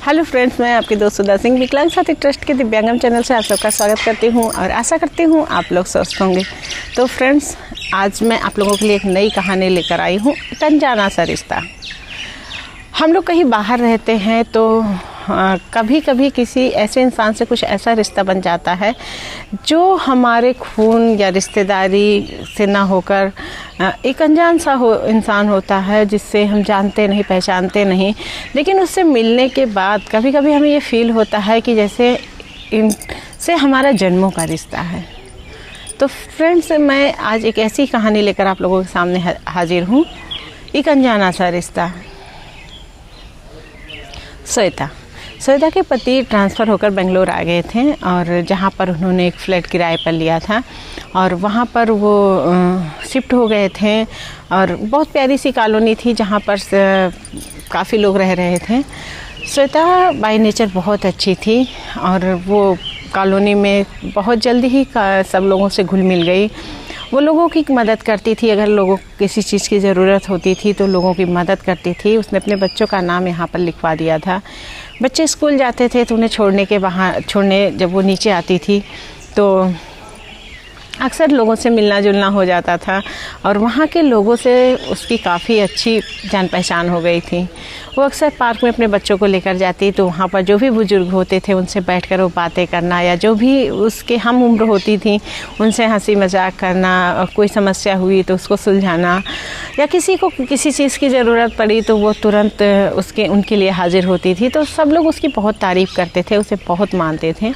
Hello friends, मैं आपके दोस्त सुधा सिंह विकलांग साथी ट्रस्ट के दिव्यांगम चैनल से आप सबका स्वागत करती हूं और आशा करती हूं आप लोग स्वस्थ होंगे। तो फ्रेंड्स, आज मैं आप लोगों के लिए एक नई कहानी लेकर आई हूं, एक अनजाना सा रिश्ता। हम लोग कहीं बाहर रहते हैं तो कभी कभी किसी ऐसे इंसान से कुछ ऐसा रिश्ता बन जाता है जो हमारे खून या रिश्तेदारी से ना होकर एक अनजान सा इंसान होता है, जिससे हम जानते नहीं पहचानते नहीं, लेकिन उससे मिलने के बाद कभी कभी हमें ये फील होता है कि जैसे इनसे हमारा जन्मों का रिश्ता है। तो फ्रेंड्स, मैं आज एक ऐसी कहानी लेकर आप लोगों के सामने हाजिर हूँ, एक अनजाना सा रिश्ता। श्वेता के पति ट्रांसफ़र होकर बेंगलोर आ गए थे और जहाँ पर उन्होंने एक फ्लैट किराए पर लिया था और वहाँ पर वो शिफ्ट हो गए थे। और बहुत प्यारी सी कॉलोनी थी जहाँ पर काफ़ी लोग रह रहे थे। श्वेता बाय नेचर बहुत अच्छी थी और वो कॉलोनी में बहुत जल्दी ही सब लोगों से घुल मिल गई। वो लोगों की मदद करती थी, अगर लोगों को किसी चीज़ की ज़रूरत होती थी तो लोगों की मदद करती थी। उसने अपने बच्चों का नाम यहाँ पर लिखवा दिया था। बच्चे स्कूल जाते थे तो उन्हें छोड़ने जब वो नीचे आती थी तो अक्सर लोगों से मिलना जुलना हो जाता था और वहाँ के लोगों से उसकी काफ़ी अच्छी जान पहचान हो गई थी। वो अक्सर पार्क में अपने बच्चों को लेकर जाती तो वहाँ पर जो भी बुजुर्ग होते थे उनसे बैठकर वो बातें करना, या जो भी उसके हम उम्र होती थी उनसे हंसी मजाक करना, कोई समस्या हुई तो उसको सुलझाना, या किसी को किसी चीज़ की ज़रूरत पड़ी तो वो तुरंत उनके लिए हाजिर होती थी। तो सब लोग उसकी बहुत तारीफ़ करते थे, उसे बहुत मानते थे।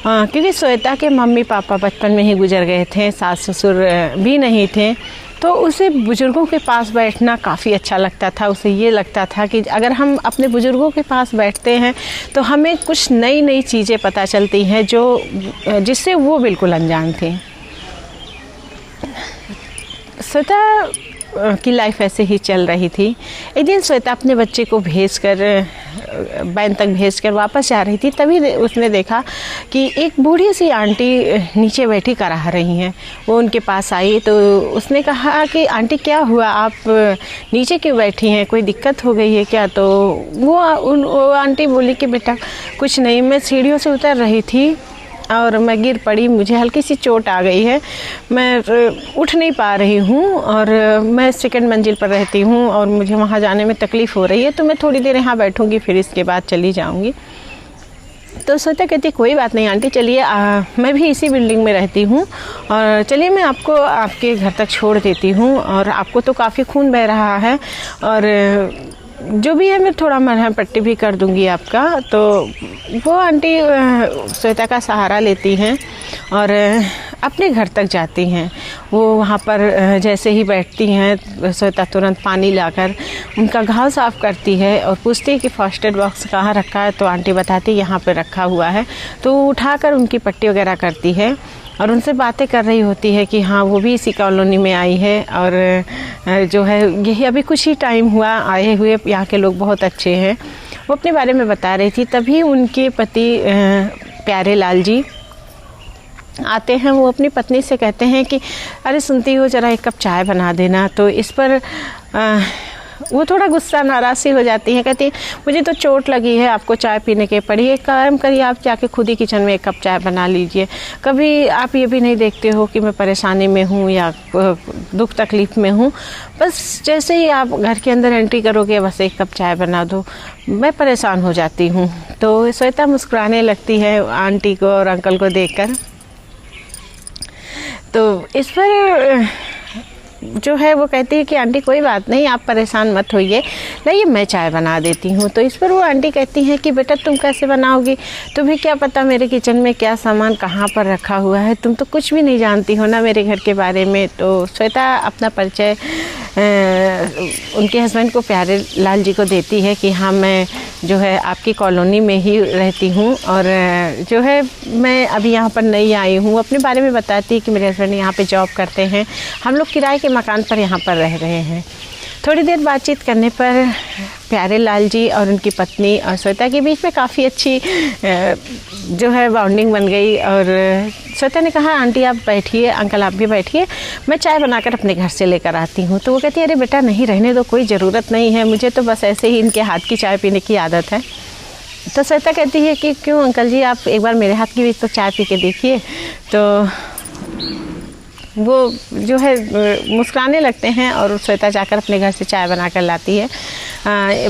क्योंकि श्वेता के मम्मी पापा बचपन में ही गुजर गए थे, सास ससुर भी नहीं थे, तो उसे बुज़ुर्गों के पास बैठना काफ़ी अच्छा लगता था। उसे ये लगता था कि अगर हम अपने बुज़ुर्गों के पास बैठते हैं तो हमें कुछ नई नई चीज़ें पता चलती हैं जिससे वो बिल्कुल अनजान थे। श्वेता की लाइफ ऐसे ही चल रही थी। एक दिन श्वेता अपने बच्चे को वैन तक भेजकर वापस जा रही थी, तभी उसने देखा कि एक बूढ़ी सी आंटी नीचे बैठी कराह रही हैं। वो उनके पास आई तो उसने कहा कि आंटी क्या हुआ, आप नीचे क्यों बैठी हैं, कोई दिक्कत हो गई है क्या? तो वो आंटी बोली कि बेटा कुछ नहीं, मैं सीढ़ियों से उतर रही थी और मैं गिर पड़ी, मुझे हल्की सी चोट आ गई है, मैं उठ नहीं पा रही हूँ और मैं सेकंड मंजिल पर रहती हूँ और मुझे वहाँ जाने में तकलीफ़ हो रही है, तो मैं थोड़ी देर यहाँ बैठूँगी, फिर इसके बाद चली जाऊँगी। तो श्वेता कहती कोई बात नहीं आंटी, चलिए मैं भी इसी बिल्डिंग में रहती हूँ और चलिए मैं आपको आपके घर तक छोड़ देती हूँ, और आपको तो काफ़ी खून बह रहा है और जो भी है मैं थोड़ा मरहम पट्टी भी कर दूंगी आपका। तो वो आंटी श्वेता का सहारा लेती हैं और अपने घर तक जाती हैं। वो वहाँ पर जैसे ही बैठती हैं, श्वेता तुरंत पानी लाकर उनका घाव साफ़ करती है और पूछती है कि फर्स्ट एड बॉक्स कहाँ रखा है। तो आंटी बताती है यहाँ पे रखा हुआ है। तो वो उठाकर उनकी पट्टी वगैरह करती है और उनसे बातें कर रही होती है कि हाँ वो भी इसी कॉलोनी में आई है और जो है यही अभी कुछ ही टाइम हुआ आए हुए, यहाँ के लोग बहुत अच्छे हैं। वो अपने बारे में बता रही थी, तभी उनके पति प्यारे लाल जी आते हैं। वो अपनी पत्नी से कहते हैं कि अरे सुनती हो, ज़रा एक कप चाय बना देना। तो इस पर वो थोड़ा गुस्सा नाराज़ सी हो जाती है, कहती है मुझे तो चोट लगी है, आपको चाय पीने के पड़ी, एक काम करिए आप जाके खुद ही किचन में एक कप चाय बना लीजिए। कभी आप ये भी नहीं देखते हो कि मैं परेशानी में हूँ या दुख तकलीफ़ में हूँ, बस जैसे ही आप घर के अंदर एंट्री करोगे बस एक कप चाय बना दो, मैं परेशान हो जाती हूँ। तो श्वेता मुस्कुराने लगती है आंटी को और अंकल को देखकर। तो इस पर जो है वो कहती है कि आंटी कोई बात नहीं, आप परेशान मत होइए, लाइए मैं चाय बना देती हूँ। तो इस पर वो आंटी कहती हैं कि बेटा तुम कैसे बनाओगी, तुम्हें क्या पता मेरे किचन में क्या सामान कहाँ पर रखा हुआ है, तुम तो कुछ भी नहीं जानती हो ना मेरे घर के बारे में। तो श्वेता अपना परिचय उनके हस्बैंड को प्यारे लाल जी को देती है कि हाँ मैं जो है आपकी कॉलोनी में ही रहती हूँ और जो है मैं अभी यहाँ पर नई आई हूँ। अपने बारे में बताती है कि मेरे हस्बैंड यहाँ पे जॉब करते हैं, हम लोग किराए के मकान पर यहाँ पर रह रहे हैं। थोड़ी देर बातचीत करने पर प्यारे लाल जी और उनकी पत्नी और श्वेता के बीच में काफ़ी अच्छी जो है बॉन्डिंग बन गई। और श्वेता ने कहा आंटी आप बैठिए, अंकल आप भी बैठिए, मैं चाय बनाकर अपने घर से लेकर आती हूँ। तो वो कहती है अरे बेटा नहीं रहने दो, कोई ज़रूरत नहीं है, मुझे तो बस ऐसे ही इनके हाथ की चाय पीने की आदत है। तो श्वेता कहती है कि क्यों अंकल जी, आप एक बार मेरे हाथ की भी तो चाय पी के देखिए। तो वो जो है मुस्कुराने लगते हैं और श्वेता जाकर अपने घर से चाय बना कर लाती है।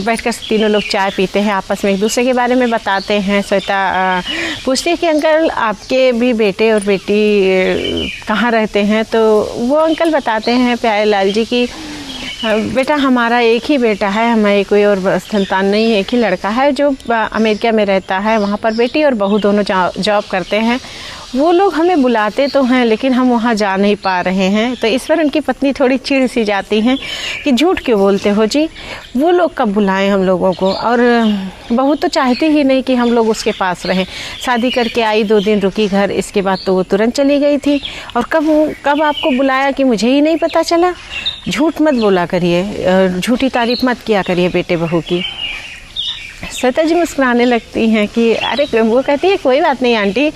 बैठकर तीनों लोग चाय पीते हैं, आपस में एक दूसरे के बारे में बताते हैं। श्वेता पूछती है कि अंकल आपके भी बेटे और बेटी कहाँ रहते हैं? तो वो अंकल बताते हैं प्यारे लाल जी की बेटा हमारा एक ही बेटा है, हमारी कोई और संतान नहीं है, एक ही लड़का है जो अमेरिका में रहता है। वहाँ पर बेटी और बहू दोनों जॉब करते हैं। वो लोग हमें बुलाते तो हैं लेकिन हम वहाँ जा नहीं पा रहे हैं। तो इस पर उनकी पत्नी थोड़ी चिढ़ सी जाती हैं कि झूठ क्यों बोलते हो जी, वो लोग कब बुलाएं हम लोगों को, और बहू तो चाहती ही नहीं कि हम लोग उसके पास रहें। शादी करके आई, 2 दिन रुकी घर, इसके बाद तो वो तुरंत चली गई थी। और कब आपको बुलाया कि मुझे ही नहीं पता चला। झूठ मत बोला करिए, झूठी तारीफ मत किया करिए बेटे बहू की। श्वेता जी मुस्कुराने लगती हैं कि अरे, वो कहती है कोई बात नहीं आंटी,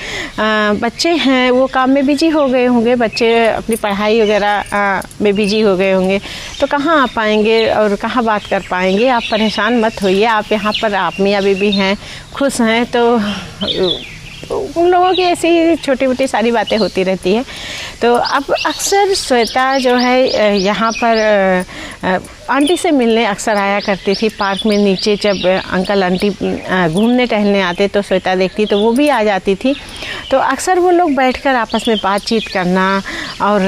बच्चे हैं वो काम में बिजी हो गए होंगे, बच्चे अपनी पढ़ाई वगैरह में बिजी हो गए होंगे, तो कहाँ आ पाएंगे और कहाँ बात कर पाएंगे। आप परेशान मत होइए, आप यहाँ पर आप मियाँ बीबी हैं, खुश हैं। तो उन लोगों की ऐसी छोटी मोटी सारी बातें होती रहती है। तो अब अक्सर श्वेता जो है यहाँ पर आंटी से मिलने अक्सर आया करती थी। पार्क में नीचे जब अंकल आंटी घूमने टहलने आते तो श्वेता देखती तो वो भी आ जाती थी। तो अक्सर वो लोग बैठकर आपस में बातचीत करना, और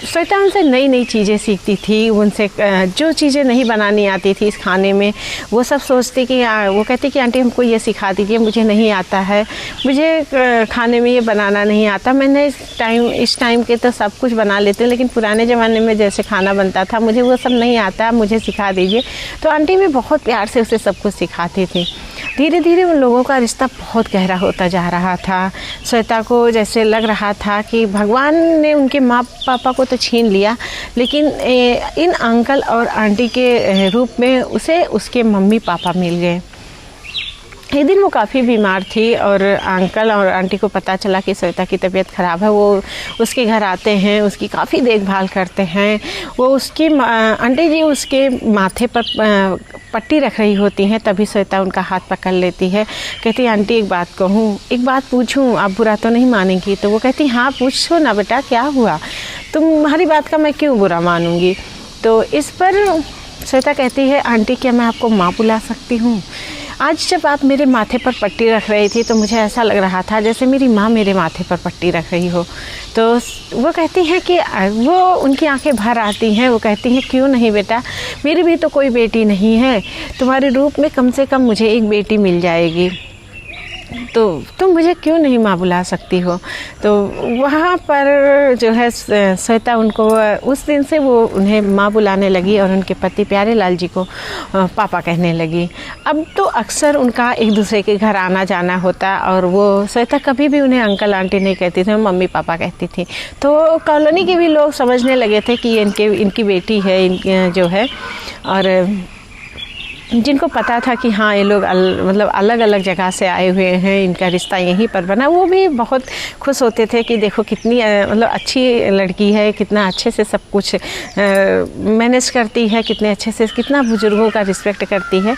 श्वेता उनसे नई नई चीज़ें सीखती थी। उनसे जो चीज़ें नहीं बनानी आती थी इस खाने में, वो सब सोचती कि वो कहती कि आंटी हमको ये सिखा दीजिए, मुझे नहीं आता है, मुझे खाने में ये बनाना नहीं आता। मैंने इस टाइम के तो सब कुछ बना लेते हैं, लेकिन पुराने ज़माने में जैसे खाना बनता था मुझे वो सब नहीं आता, मुझे सिखा दीजिए। तो आंटी भी बहुत प्यार से उसे सब कुछ सिखाती थी। धीरे धीरे उन लोगों का रिश्ता बहुत गहरा होता जा रहा था। श्वेता को जैसे लग रहा था कि भगवान ने उनके माँ पापा को तो छीन लिया, लेकिन इन अंकल और आंटी के रूप में उसे उसके मम्मी पापा मिल गए। एक दिन वो काफ़ी बीमार थी और अंकल और आंटी को पता चला कि श्वेता की तबीयत ख़राब है। वो उसके घर आते हैं, उसकी काफ़ी देखभाल करते हैं। वो उसकी आंटी जी उसके माथे पर पट्टी रख रही होती हैं, तभी श्वेता उनका हाथ पकड़ लेती है। कहती आंटी एक बात कहूँ, एक बात पूछूँ, आप बुरा तो नहीं मानेंगी? तो वो कहती हाँ पूछो ना बेटा, क्या हुआ, तुम्हारी बात का मैं क्यों बुरा मानूँगी। तो इस पर श्वेता कहती है आंटी क्या मैं आपको माँ बुला सकती हूँ? आज जब आप मेरे माथे पर पट्टी रख रही थी तो मुझे ऐसा लग रहा था जैसे मेरी माँ मेरे माथे पर पट्टी रख रही हो। तो वो कहती हैं कि वो उनकी आंखें भर आती हैं। वो कहती हैं क्यों नहीं बेटा, मेरी भी तो कोई बेटी नहीं है, तुम्हारे रूप में कम से कम मुझे एक बेटी मिल जाएगी, तो तुम मुझे क्यों नहीं माँ बुला सकती हो। तो वहाँ पर जो है श्वेता उनको उस दिन से वो उन्हें माँ बुलाने लगी और उनके पति प्यारे लाल जी को पापा कहने लगी। अब तो अक्सर उनका एक दूसरे के घर आना जाना होता और वो श्वेता कभी भी उन्हें अंकल आंटी नहीं कहती थी, मम्मी पापा कहती थी। तो कॉलोनी के भी लोग समझने लगे थे कि ये इनकी बेटी है जो है, और जिनको पता था कि हाँ ये लोग मतलब अलग अलग जगह से आए हुए हैं, इनका रिश्ता यहीं पर बना, वो भी बहुत खुश होते थे कि देखो कितनी मतलब अच्छी लड़की है, कितना अच्छे से सब कुछ मैनेज करती है, कितने अच्छे से कितना बुजुर्गों का रिस्पेक्ट करती है।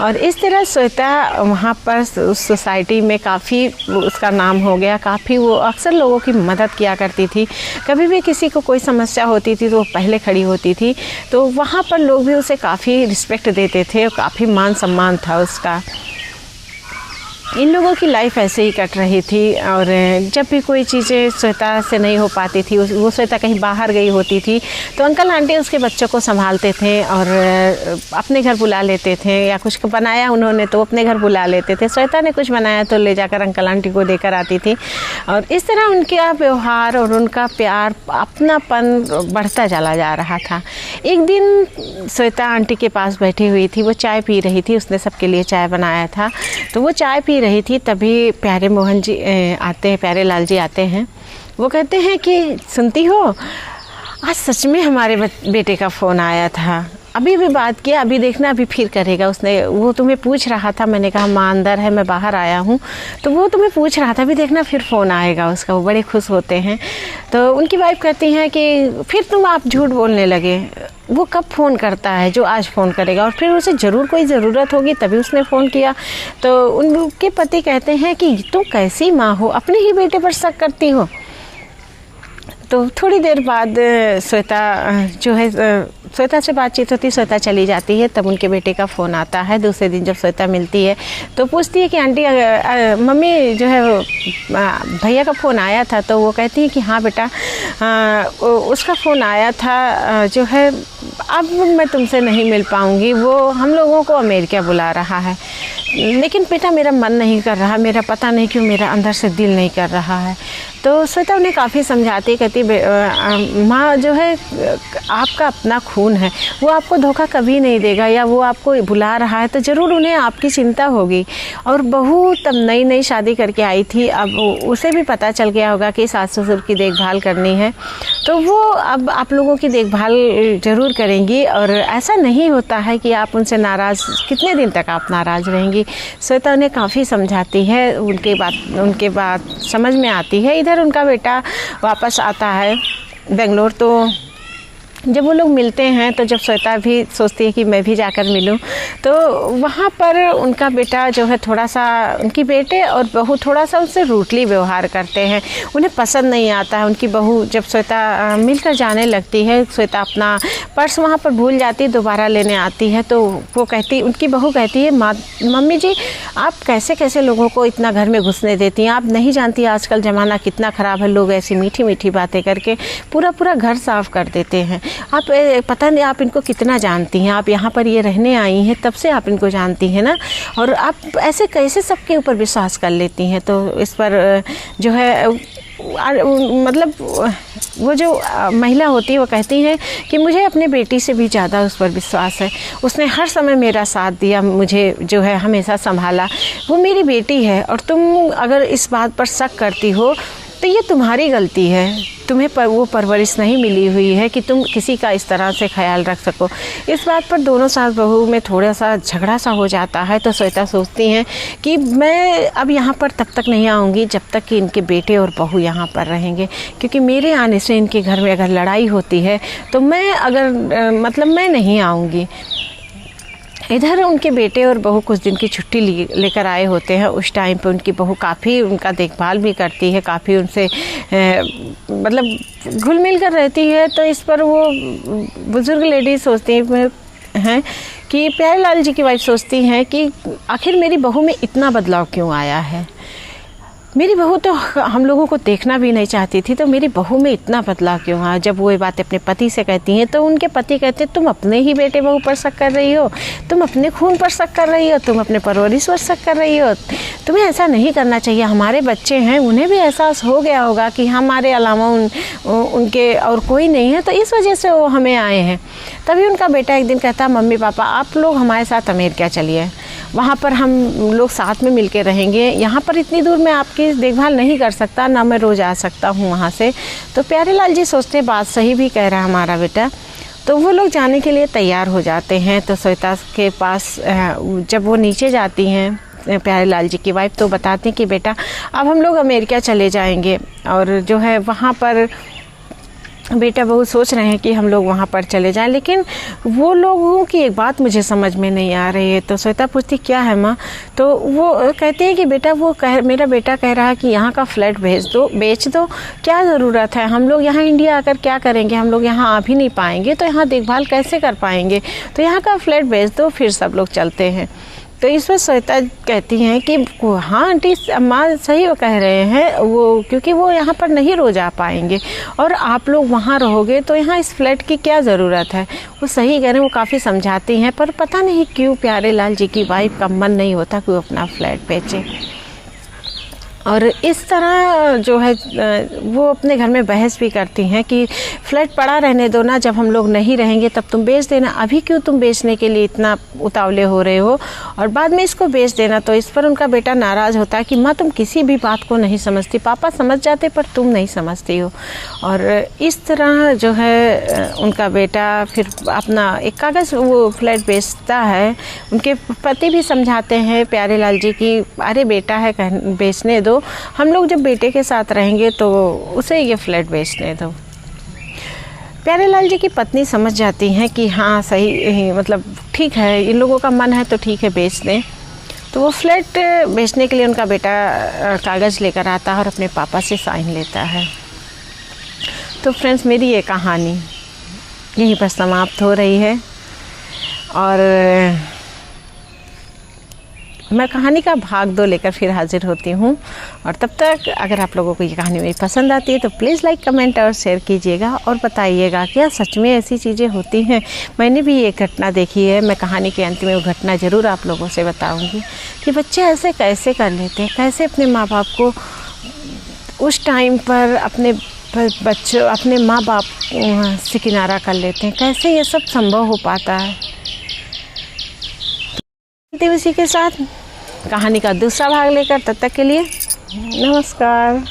और इस तरह श्वेता वहाँ पर उस सोसाइटी में काफ़ी उसका नाम हो गया। काफ़ी वो अक्सर लोगों की मदद किया करती थी, कभी भी किसी को कोई समस्या होती थी तो वो पहले खड़ी होती थी। तो वहाँ पर लोग भी उसे काफ़ी रिस्पेक्ट देते थे, काफ़ी मान सम्मान था उसका। इन लोगों की लाइफ ऐसे ही कट रही थी। और जब भी कोई चीज़ें श्वेता से नहीं हो पाती थी, वो श्वेता कहीं बाहर गई होती थी तो अंकल आंटी उसके बच्चों को संभालते थे और अपने घर बुला लेते थे, या कुछ बनाया उन्होंने तो अपने घर बुला लेते थे। श्वेता ने कुछ बनाया तो ले जाकर अंकल आंटी को देकर आती थी। और इस तरह उनका व्यवहार और उनका प्यार, अपनापन बढ़ता चला जा रहा था। एक दिन श्वेता आंटी के पास बैठी हुई थी, वो चाय पी रही थी, उसने सबके लिए चाय बनाया था। तो वो चाय पी रही थी, तभी प्यारे मोहन जी आते हैं, प्यारे लाल जी आते हैं। वो कहते हैं कि सुनती हो, आज सच में हमारे बेटे का फ़ोन आया था, अभी भी बात किया, अभी देखना अभी फिर करेगा। वो तुम्हें पूछ रहा था, मैंने कहा माँ अंदर है, मैं बाहर आया हूँ, तो वो तुम्हें पूछ रहा था, अभी देखना फिर फ़ोन आएगा उसका। वो बड़े खुश होते हैं। तो उनकी वाइफ कहती हैं कि फिर आप झूठ बोलने लगे, वो कब फ़ोन करता है, जो आज फ़ोन करेगा, और फिर उसे ज़रूर कोई ज़रूरत होगी तभी उसने फ़ोन किया। तो उनके पति कहते हैं कि तुम कैसी माँ हो, अपने ही बेटे पर शक करती हो। तो थोड़ी देर बाद श्वेता जो है, श्वेता से बातचीत होती, श्वेता चली जाती है, तब उनके बेटे का फ़ोन आता है। दूसरे दिन जब श्वेता मिलती है तो पूछती है कि आंटी मम्मी जो है भैया का फ़ोन आया था। तो वो कहती है कि हाँ बेटा उसका फ़ोन आया था, जो है अब मैं तुमसे नहीं मिल पाऊँगी, वो हम लोगों को अमेरिका बुला रहा है, लेकिन बेटा मेरा मन नहीं कर रहा, मेरा पता नहीं क्यों मेरा अंदर से दिल नहीं कर रहा है। तो श्वेता उन्हें काफ़ी समझाती, कहती माँ जो है आपका अपना खून है, वो आपको धोखा कभी नहीं देगा, या वो आपको बुला रहा है तो ज़रूर उन्हें आपकी चिंता होगी। और बहू तब नई नई शादी करके आई थी, अब उसे भी पता चल गया होगा कि सास ससुर की देखभाल करनी है, तो वो अब आप लोगों की देखभाल ज़रूर करेंगी। और ऐसा नहीं होता है कि आप उनसे नाराज़, कितने दिन तक आप नाराज़ रहेंगी। श्वेता उन्हें काफ़ी समझाती है, उनके बात समझ में आती है। इधर उनका बेटा वापस आता है बेंगलोर। तो जब वो लोग मिलते हैं तो जब श्वेता भी सोचती है कि मैं भी जाकर मिलूं, तो वहाँ पर उनका बेटा जो है थोड़ा सा, उनकी बेटे और बहू थोड़ा सा उससे रूडली व्यवहार करते हैं, उन्हें पसंद नहीं आता है। उनकी बहू जब श्वेता मिलकर जाने लगती है, श्वेता अपना पर्स वहाँ पर भूल जाती, दोबारा लेने आती है, तो वो कहती, उनकी बहू कहती है मम्मी जी आप कैसे कैसे लोगों को इतना घर में घुसने देती हैं, आप नहीं जानती आजकल ज़माना कितना ख़राब है, लोग ऐसी मीठी मीठी बातें करके पूरा घर साफ़ कर देते हैं। आप पता नहीं आप इनको कितना जानती हैं, आप यहाँ पर ये रहने आई हैं तब से आप इनको जानती हैं ना, और आप ऐसे कैसे सबके ऊपर विश्वास कर लेती हैं। तो इस पर जो है मतलब वो जो महिला होती है वो कहती है कि मुझे अपने बेटी से भी ज़्यादा उस पर विश्वास है, उसने हर समय मेरा साथ दिया, मुझे जो है हमेशा संभाला, वो मेरी बेटी है। और तुम अगर इस बात पर शक करती हो तो ये तुम्हारी गलती है, तुम्हें वो परवरिश नहीं मिली हुई है कि तुम किसी का इस तरह से ख्याल रख सको। इस बात पर दोनों सास बहू में थोड़ा सा झगड़ा सा हो जाता है। तो श्वेता सोचती हैं कि मैं अब यहाँ पर तब तक नहीं आऊँगी जब तक कि इनके बेटे और बहू यहाँ पर रहेंगे, क्योंकि मेरे आने से इनके घर में अगर लड़ाई होती है तो मैं नहीं आऊँगी। इधर उनके बेटे और बहू कुछ दिन की छुट्टी लेकर आए होते हैं। उस टाइम पे उनकी बहू काफ़ी उनका देखभाल भी करती है, काफ़ी उनसे मतलब घुल मिल कर रहती है। तो इस पर वो बुज़ुर्ग लेडी सोचती हैं कि प्यारेलाल जी की वाइफ सोचती हैं कि आखिर मेरी बहू में इतना बदलाव क्यों आया है। मेरी बहू तो हम लोगों को देखना भी नहीं चाहती थी, तो मेरी बहू में इतना बदलाव क्यों आया। जब वो ये बात अपने पति से कहती हैं तो उनके पति कहते हैं तुम अपने ही बेटे बहू पर शक कर रही हो, तुम अपने खून पर शक कर रही हो, तुम अपने परवरिश पर शक कर रही हो, तुम्हें ऐसा नहीं करना चाहिए। हमारे बच्चे हैं, उन्हें भी एहसास हो गया होगा कि हमारे अलावा उनके और कोई नहीं है, तो इस वजह से वो हमें आए हैं। तभी उनका बेटा एक दिन कहता मम्मी पापा आप लोग हमारे साथ अमेरिका चलिए, वहाँ पर हम लोग साथ में मिलके रहेंगे, यहाँ पर इतनी दूर मैं आपकी देखभाल नहीं कर सकता, ना मैं रोज़ आ सकता हूँ वहाँ से। तो प्यारेलाल जी सोचते बात सही भी कह रहा है हमारा बेटा। तो वो लोग जाने के लिए तैयार हो जाते हैं। तो श्वेता के पास जब वो नीचे जाती हैं प्यारेलाल जी की वाइफ, तो बताते हैं कि बेटा अब हम लोग अमेरिका चले जाएंगे, और जो है वहाँ पर बेटा बहू सोच रहे हैं कि हम लोग वहाँ पर चले जाएं, लेकिन वो लोगों की एक बात मुझे समझ में नहीं आ रही है। तो श्वेता पूछती क्या है माँ। तो वो कहते हैं कि बेटा मेरा बेटा कह रहा है कि यहाँ का फ्लैट बेच दो, क्या ज़रूरत है, हम लोग यहाँ इंडिया आकर क्या करेंगे, हम लोग यहाँ आ भी नहीं पाएंगे, तो यहाँ देखभाल कैसे कर पाएंगे, तो यहाँ का फ्लैट बेच दो, फिर सब लोग चलते हैं। तो इस पर श्वेता कहती हैं कि हाँ आंटी माँ सही वो कह रहे हैं, वो क्योंकि वो यहाँ पर नहीं रोज आ पाएंगे और आप लोग वहाँ रहोगे तो यहाँ इस फ्लैट की क्या ज़रूरत है। वो सही कह रहे हैं, वो काफ़ी समझाती हैं, पर पता नहीं क्यों प्यारेलाल जी की वाइफ का मन नहीं होता कि वो अपना फ्लैट बेचे। और इस तरह जो है वो अपने घर में बहस भी करती हैं कि फ्लैट पड़ा रहने दो ना, जब हम लोग नहीं रहेंगे तब तुम बेच देना, अभी क्यों तुम बेचने के लिए इतना उतावले हो रहे हो और बाद में इसको बेच देना। तो इस पर उनका बेटा नाराज़ होता है कि माँ तुम किसी भी बात को नहीं समझती, पापा समझ जाते पर तुम नहीं समझती हो। और इस तरह जो है उनका बेटा फिर अपना एक कागज़ वो फ्लैट बेचता है। उनके पति भी समझाते हैं प्यारेलाल जी की अरे बेटा है बेचने दो, हम लोग जब बेटे के साथ रहेंगे तो उसे ये फ्लैट बेचने दो। प्यारेलाल जी की पत्नी समझ जाती हैं कि हाँ सही, मतलब ठीक है, इन लोगों का मन है तो ठीक है बेच दें। तो वो फ्लैट बेचने के लिए उनका बेटा कागज़ लेकर आता है और अपने पापा से साइन लेता है। तो फ्रेंड्स, मेरी ये कहानी यहीं पर समाप्त हो रही है और मैं कहानी का भाग 2 लेकर फिर हाजिर होती हूँ। और तब तक अगर आप लोगों को ये कहानी मेरी पसंद आती है तो प्लीज़ लाइक, कमेंट और शेयर कीजिएगा और बताइएगा क्या सच में ऐसी चीज़ें होती हैं। मैंने भी ये घटना देखी है। मैं कहानी के अंत में वो घटना ज़रूर आप लोगों से बताऊँगी कि बच्चे ऐसे कैसे कर लेते हैं, कैसे अपने माँ बाप को उस टाइम पर अपने माँ बाप से किनारा कर लेते हैं, कैसे ये सब संभव हो पाता है। इसी के साथ कहानी का दूसरा भाग लेकर, तब तक के लिए नमस्कार।